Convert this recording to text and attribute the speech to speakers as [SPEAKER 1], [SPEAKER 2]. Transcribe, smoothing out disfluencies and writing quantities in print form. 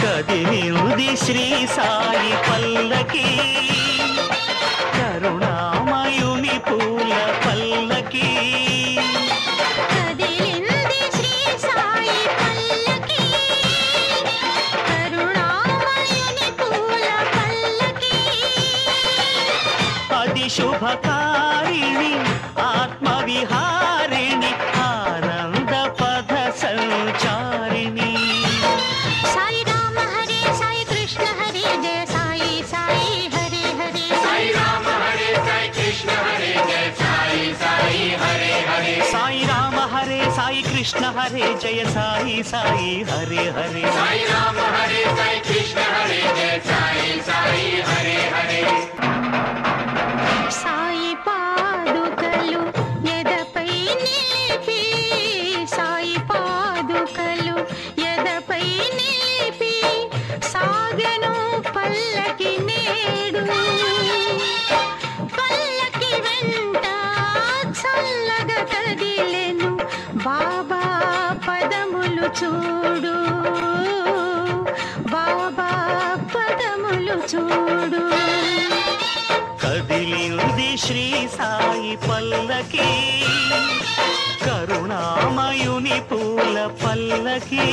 [SPEAKER 1] కదిలింది శ్రీ సాయి పల్లకి కరుణామయుని పూల పల్లకి
[SPEAKER 2] కదిలింది శ్రీ సాయి పల్లకి కరుణామయుని పూల పల్లకి
[SPEAKER 1] అది శుభకారిణి ఆత్మవిహారిణి ఆనంద పద సంచారిణి
[SPEAKER 2] సాయి రామ హరే సాయి కృష్ణ హరే జయ సాయి సాయి హరే హరే
[SPEAKER 3] సాయి రామ హరే సాయి కృష్ణ హరే జయ సాయి సాయి హరే హరే
[SPEAKER 1] సాయి రామ హరే సాయి కృష్ణ హరే జయ సాయి సాయి హరే హరే
[SPEAKER 3] సాయి రామ హరే సాయి కృష్ణ హరే జయ సాయి సాయి హరే హరే
[SPEAKER 2] సాయి పాదుకలు ఎదపై నిలిపి సాయి పాదుకలు ఎదపై నిలిపి సాగెను పల్లకి నేడు పల్లకి వెంట చల్లగా కదిలెను బాబా పదములు చూడు బాబా పదములు చూడు
[SPEAKER 1] కదిలింది శ్రీ సాయి పల్లకి కరుణామయుని పూల పల్లకి